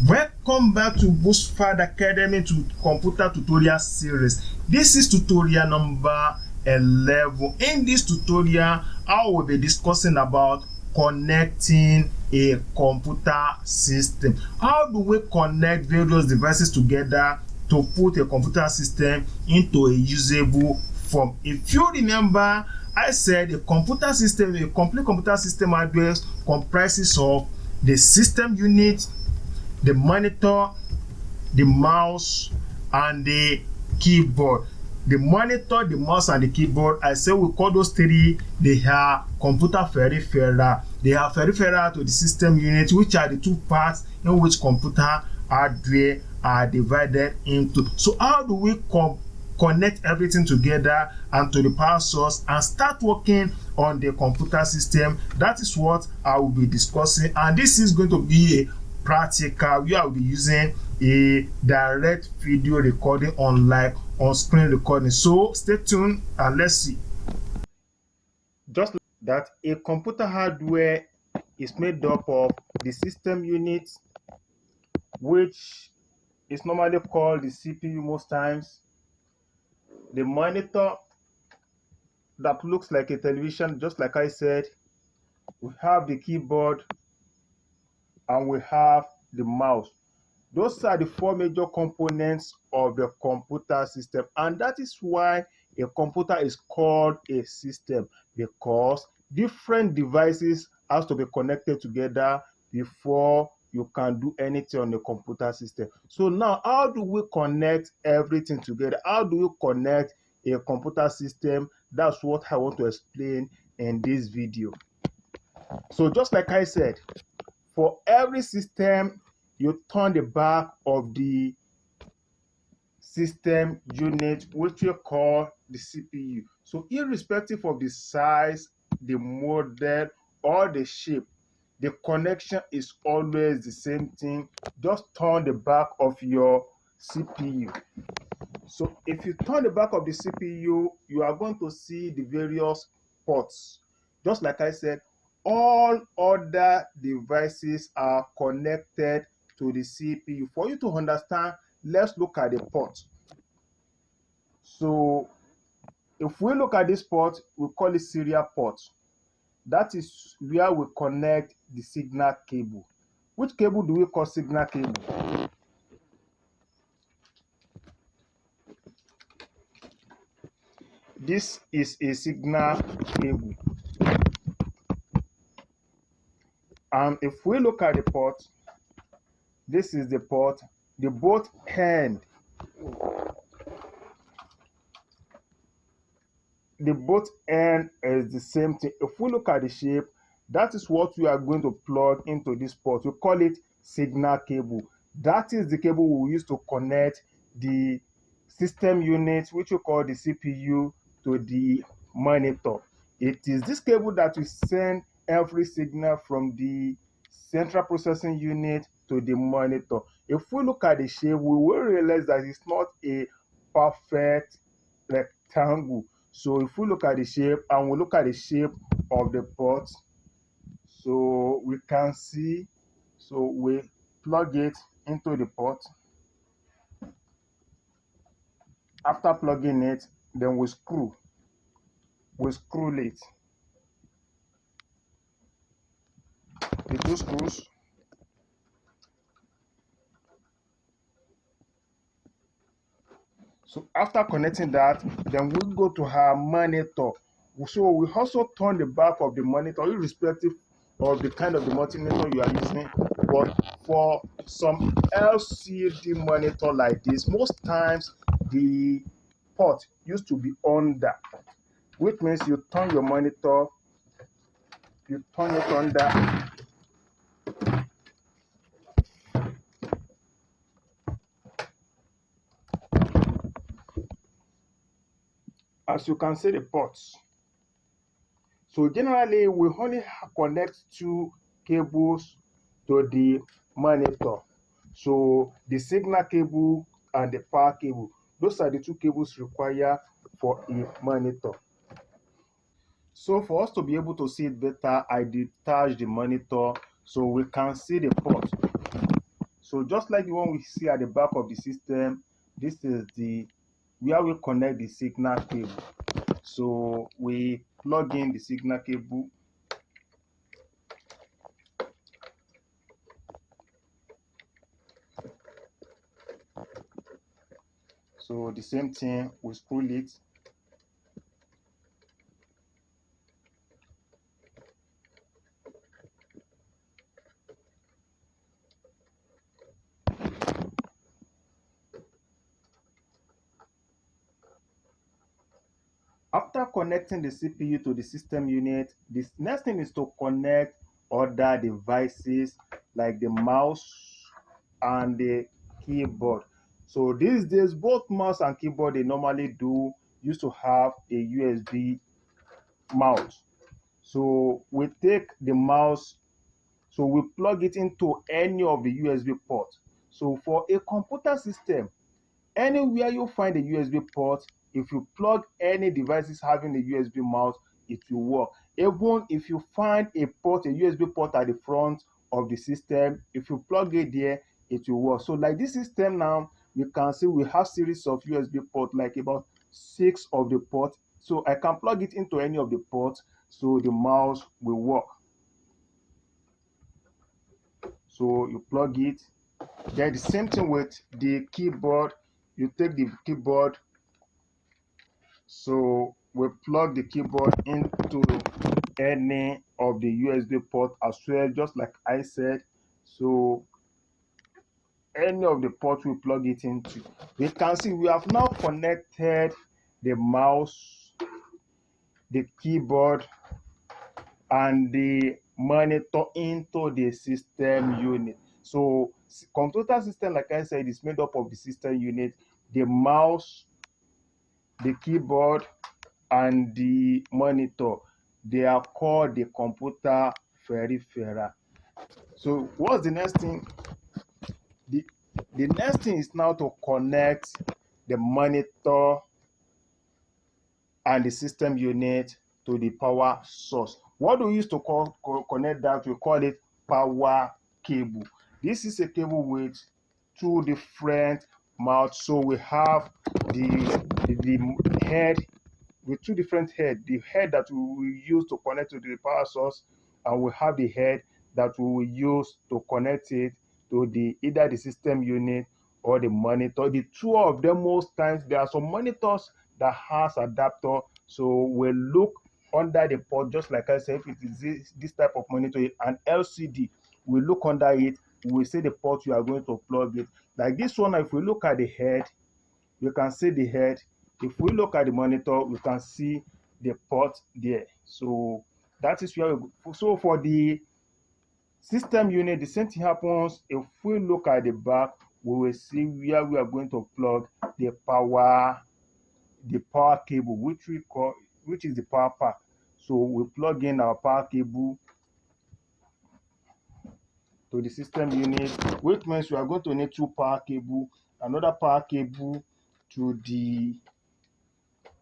Welcome back to Boostfad Academy to computer tutorial series. This is tutorial number 11. In this tutorial, I will be discussing about connecting a computer system. How do we connect various devices together to put a computer system into a usable form? If you remember, I said a computer system, a complete computer system address comprises of the system unit, the monitor, the mouse, and the keyboard. The monitor, the mouse, and the keyboard, I say we call those three, they are computer peripheral. They are peripheral to the system unit, which are the two parts in which computer hardware are divided into. So how do we connect everything together and to the power source and start working on the computer system? That is what I will be discussing, and this is going to be a practical. We will be using a direct video recording unlike on-screen recording. So stay tuned and let's see. Just like that, a computer hardware is made up of the system unit, which is normally called the CPU most times, the monitor that looks like a television, just like I said, we have the keyboard, and we have the mouse. Those are the four major components of the computer system, and that is why a computer is called a system, because different devices has to be connected together before you can do anything on the computer system. So now, how do we connect everything together? How do we connect a computer system? That's what I want to explain in this video. So just like I said, for every system, you turn the back of the system unit, which you call the CPU. So irrespective of the size, the model, or the shape, the connection is always the same thing. Just turn the back of your CPU. So if you turn the back of the CPU, you are going to see the various ports. Just like I said, all other devices are connected to the CPU. For you to understand, let's look at the port. So if we look at this port, we call it serial port. That is where we connect the signal cable. Which cable do we call signal cable? This is a signal cable. And if we look at the port, this is the port. The both end is the same thing. If we look at the shape, that is what we are going to plug into this port. We call it signal cable. That is the cable we use to connect the system unit, which we call the CPU, to the monitor. It is this cable that will send every signal from the central processing unit to the monitor. If we look at the shape, we will realize that it's not a perfect rectangle. So if we look at the shape and we look at the shape of the port, so we can see, so we plug it into the port. After plugging it, then we screw it. The two screws. So after connecting that, then we go to our monitor. So we also turn the back of the monitor, irrespective of the kind of the monitor you are using. But for some LCD monitor like this, most times the port used to be under, which means you turn your monitor, you turn it under. As you can see the ports. So generally, we only connect two cables to the monitor. So the signal cable and the power cable. Those are the two cables required for a monitor. So for us to be able to see it better, I detach the monitor so we can see the port. So just like the one we see at the back of the system, this is the where we connect the signal cable. So we plug in the signal cable. So the same thing, we screw it. After connecting the CPU to the system unit, the next thing is to connect other devices like the mouse and the keyboard. So these days, both mouse and keyboard they normally used to have a USB mouse. So we take the mouse, so we plug it into any of the USB ports. So for a computer system, anywhere you find a USB port, if you plug any devices having a USB mouse, it will work. Even if you find a USB port at the front of the system, if you plug it there, it will work. So like this system now, you can see we have series of USB ports, like about 6 of the ports. So I can plug it into any of the ports, so the mouse will work. So you plug it. Then the same thing with the keyboard. You take the keyboard. So we plug the keyboard into any of the USB port as well, just like I said. So any of the ports we plug it into. We can see we have now connected the mouse, the keyboard, and the monitor into the system unit. So computer system, like I said, is made up of the system unit, the mouse, the keyboard, and the monitor. They are called the computer peripheral. So what's the next thing? The next thing is now to connect the monitor and the system unit to the power source. What do we use to connect that? We call it power cable. This is a cable with two different mouths. So we have the head with two different heads. The head that we will use to connect to the power source, and we have the head that we will use to connect it to either the system unit or the monitor. The two of them, most times there are some monitors that has adapter, so we'll look under the port, just like I said. If it is this type of monitor, an LCD, we look under it, we see the port you are going to plug it. Like this one, if we look at the head, you can see the head. If we look at the monitor, we can see the port there. So that is where we go. So for the system unit, the same thing happens. If we look at the back, we will see where we are going to plug the power cable, which is the power pack. So we plug in our power cable to the system unit, which means we are going to need two power cable, another power cable to the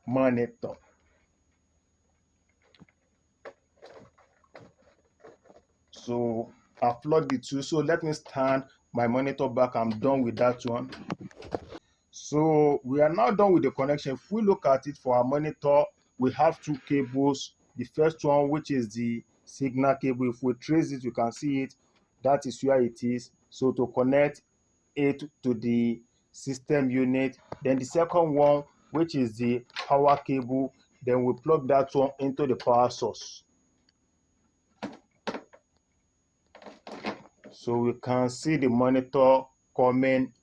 monitor. So I plugged the two. So let me stand my monitor back. I'm done with that one. So we are now done with the connection. If we look at it for our monitor, we have two cables. The first one, which is the signal cable, if we trace it, you can see it. That is where it is. So to connect it to the system unit. Then the second one, which is the power cable, then we plug that one into the power source. So we can see the monitor coming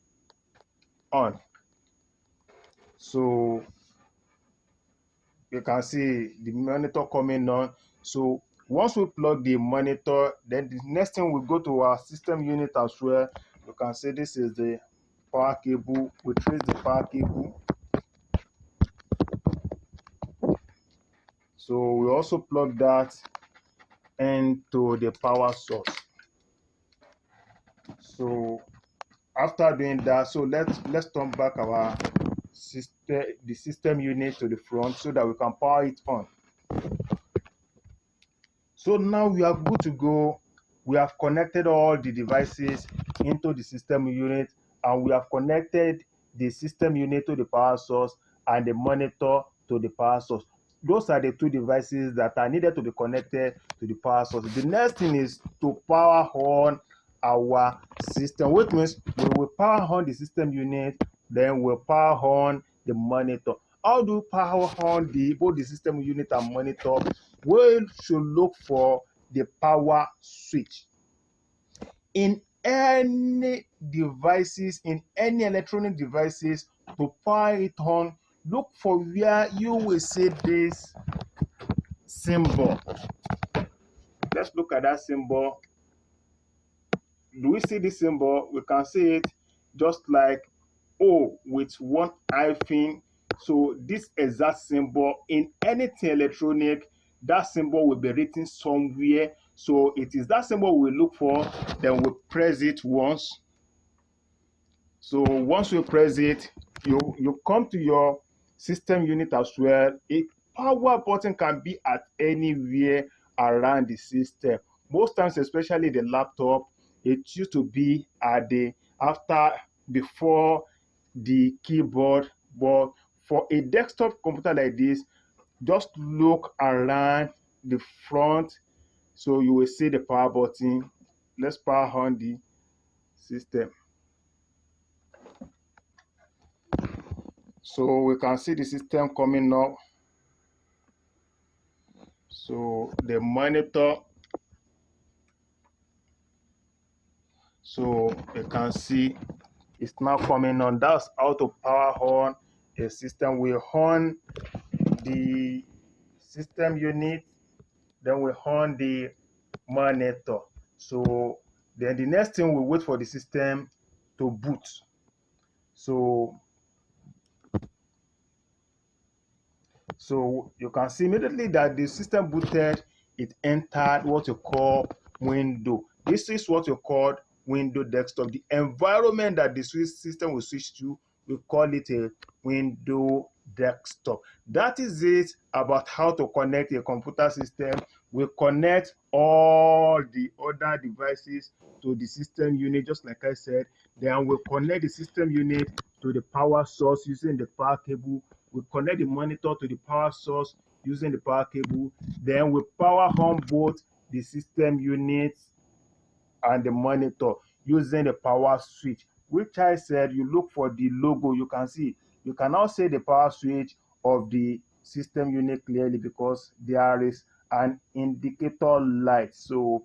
on. So you can see the monitor coming on. So once we plug the monitor, then the next thing we go to our system unit as well. You can see this is the power cable. We trace the power cable. So we also plug that into the power source. So after doing that, so let's turn back our the system unit to the front so that we can power it on. So now we are good to go. We have connected all the devices into the system unit, and we have connected the system unit to the power source and the monitor to the power source. Those are the two devices that are needed to be connected to the power source. The next thing is to power on our system, which means we will power on the system unit, then we'll power on the monitor. How do you power on both the system unit and monitor? We should look for the power switch. In any devices, in any electronic devices, to power it on, look for where you will see this symbol. Let's look at that symbol. Do we see this symbol? We can see it just like O with one hyphen. So this exact symbol in anything electronic, that symbol will be written somewhere. So it is that symbol we look for, then we press it once. So once you press it, you come to your system unit as well. A power button can be at anywhere around the system. Most times, especially the laptop, it used to be at before the keyboard. But for a desktop computer like this, just look around the front, so you will see the power button. Let's power on the system. So we can see the system coming up. So the monitor. So you can see it's now coming on. That's how to power on a system. We on the system unit, then we on the monitor. So then the next thing, we wait for the system to boot. So you can see immediately that the system booted, it entered what you call window. This is what you call window desktop. The environment that the system will switch to, we call it a window desktop. That is it about how to connect a computer system. We connect all the other devices to the system unit, just like I said. Then we connect the system unit to the power source using the power cable. We connect the monitor to the power source using the power cable. Then we power on both the system unit and the monitor using the power switch, which I said you look for the logo. You can see, you can now see the power switch of the system unit clearly because there is an indicator light. So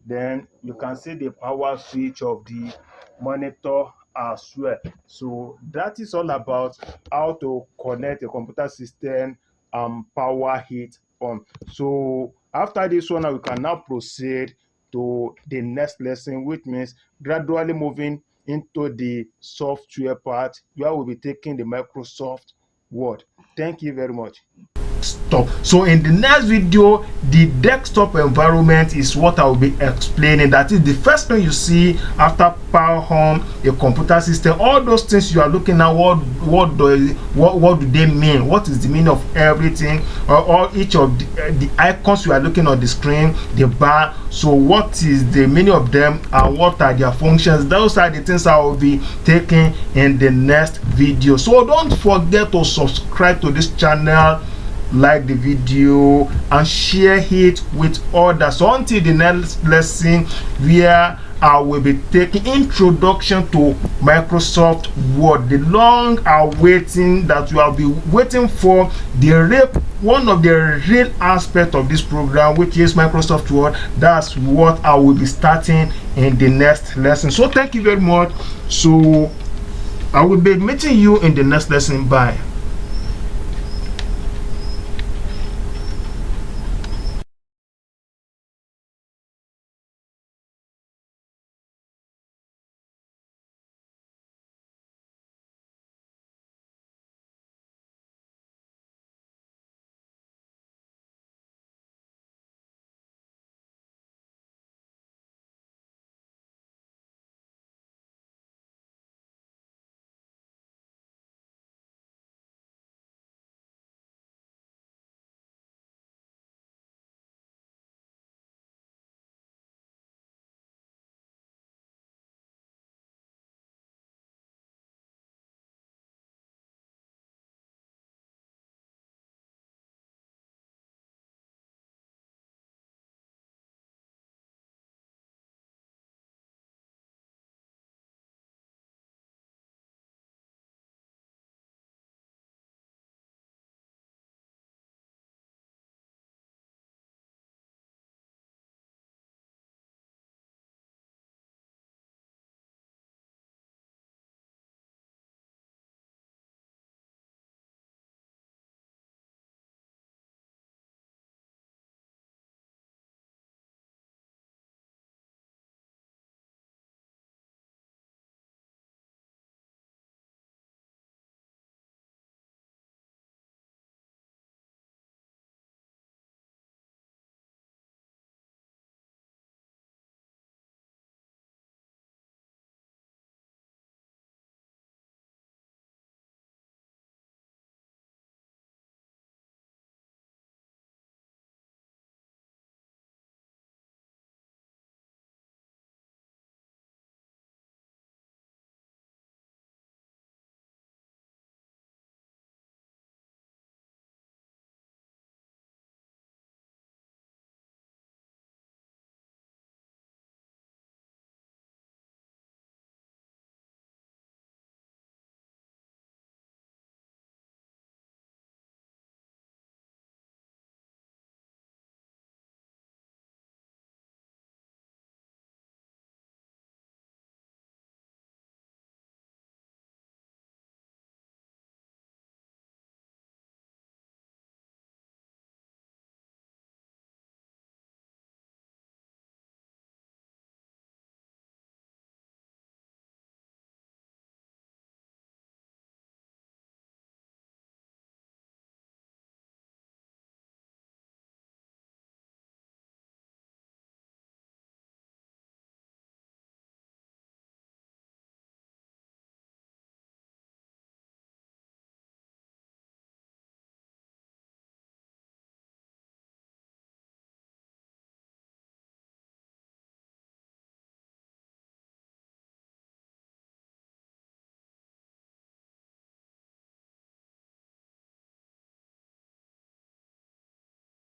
then you can see the power switch of the monitor as well. So that is all about how to connect a computer system and power it on. So after this one, we can now proceed to the next lesson, which means gradually moving into the software part, where we'll be taking the Microsoft Word. Thank you very much. So in the next video, the desktop environment is what I will be explaining. That is the first thing you see after power on a computer system. All those things you are looking at, what do they mean? What is the meaning of everything, or each of the icons you are looking on the screen, the bar? So what is the meaning of them and what are their functions? Those are the things I will be taking in the next video. So don't forget to subscribe to this channel, like the video and share it with others. So until the next lesson, where I will be taking introduction to Microsoft Word, the long awaiting that you will be waiting for, one of the real aspects of this program, which is Microsoft Word. That's what I will be starting in the next lesson. So thank you very much. So I will be meeting you in the next lesson. Bye.